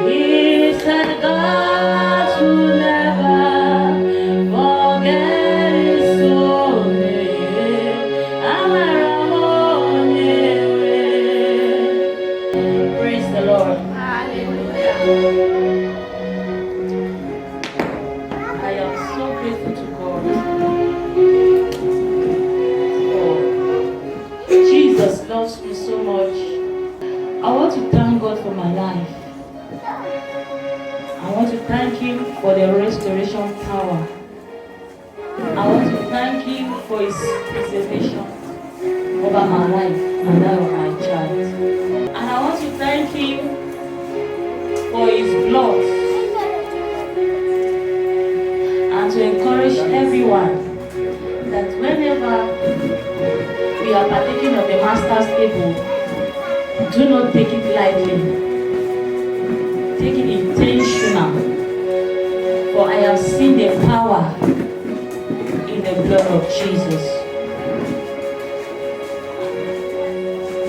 He said God will never forget his own name. Praise the Lord. Hallelujah. I am so grateful to God. Oh, Jesus loves me so much. I want to thank God for my life. I want to thank Him for the restoration power. I want to thank Him for His preservation over my life and that of my child. And I want to thank Him for His blood, and to encourage everyone that whenever we are partaking of the Master's table, do not take it lightly. Take it intentional. For I have seen the power in the blood of Jesus.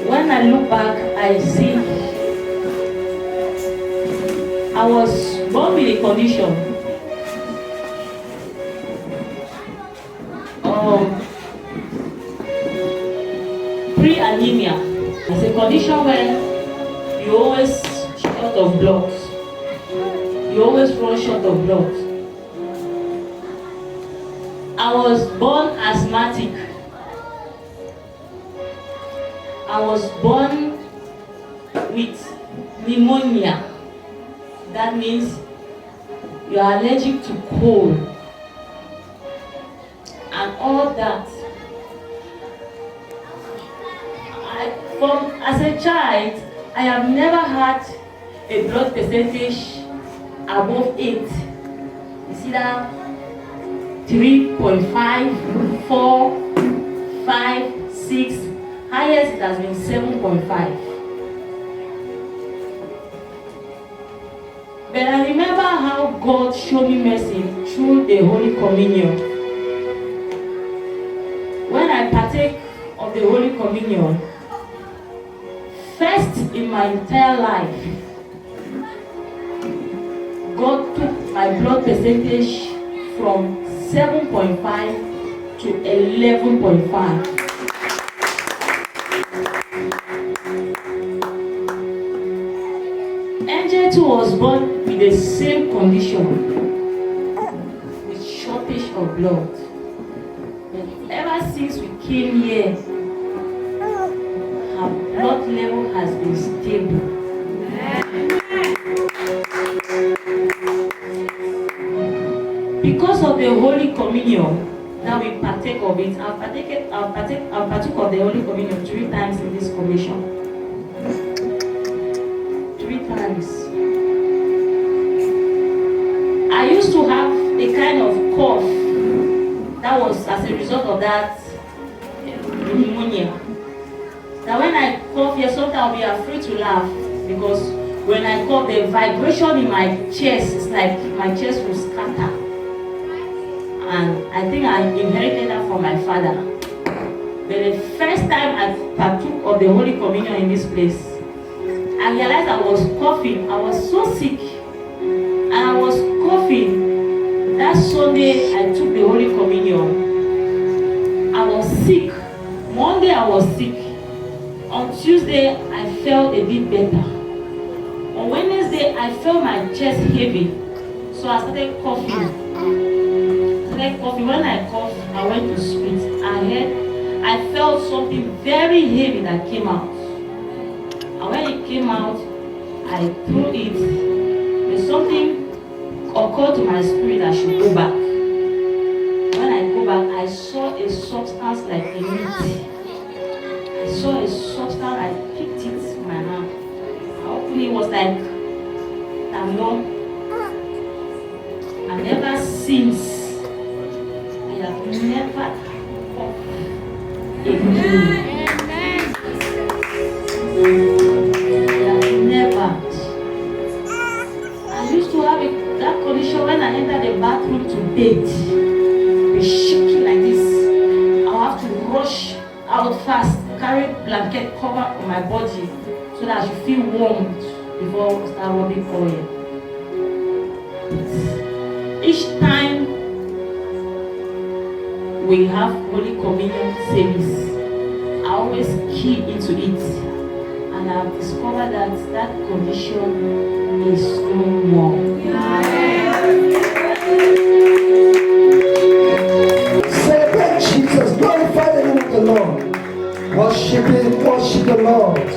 When I look back, I see I was born with a condition. Pre-anemia. It's a condition where you always short of blood. You always run short of blood. I was born asthmatic. I was born with pneumonia. That means you are allergic to cold and all that. As a child, I have never had a blood percentage above 8. You see that? 3.5, 4, 5, 6. Highest it has been 7.5. But I remember how God showed me mercy through the Holy Communion. When I partake of the Holy Communion, first in my entire life, God took my blood percentage from 7.5 to 11.5. Angel too was born with the same condition, with shortage of blood. But ever since we came here, her blood level has been stable. Because of the Holy Communion that we partake of it, I've partook of the Holy Communion 3 times in this commission. 3 times. I used to have a kind of cough that was as a result of that pneumonia. Now when I cough here, sometimes I'll be afraid to laugh because when I cough, the vibration in my chest is like my chest will scatter. And I think I inherited that from my father. But the first time I partook of the Holy Communion in this place, I realized I was coughing. I was so sick. And I was coughing. That Sunday I took the Holy Communion. I was sick. Monday I was sick. On Tuesday I felt a bit better. On Wednesday I felt my chest heavy. So I started coughing. When I coughed, I went to spit. I felt something very heavy that came out. And when it came out, I threw it. But something occurred to my spirit I should go back. When I go back, I saw a substance like a meat. I saw a substance, I picked it in my hand. I opened it, was like Tamlon. And ever since, I have never coughed again. I have never. I used to have that condition when I entered the bathroom to bed, be shaking like this. I'll have to rush out fast, carry blanket cover on my body so that I should feel warm before I start rubbing oil. Each time we have Holy Communion service, I always key into it, and I've discovered that that condition is no more. Celebrate Jesus, glorify the name of the Lord. Worship the Lord.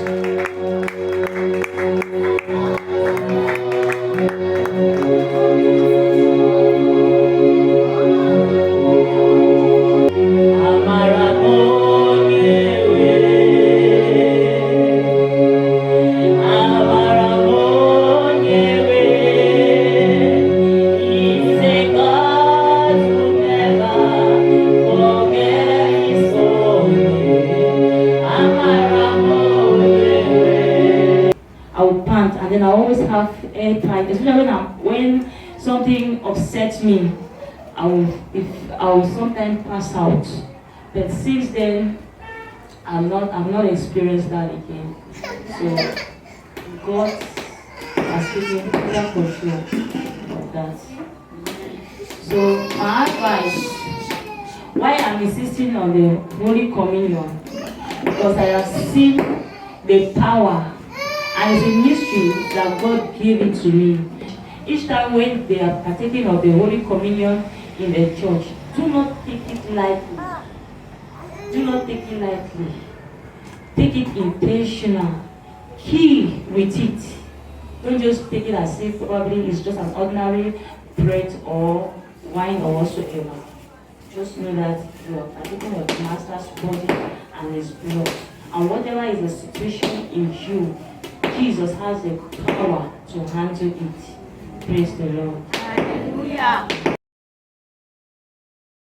I will pant, and then I always have air tight, especially when something upsets me. I will sometimes pass out. But since then, I've not experienced that again. So God has taken full control of that. So my advice, why I'm insisting on the Holy Communion, because I have seen the power, and it's a mystery that God gave it to me. Each time when they are partaking of the Holy Communion in the church, do not take it lightly. Do not take it lightly. Take it intentional. Key with it. Don't just take it as if probably it's just an ordinary bread or wine or whatsoever. Just know that you are partaking of the Master's body and His blood. And whatever is the situation in you, Jesus has the power to handle it. Praise the Lord. Hallelujah.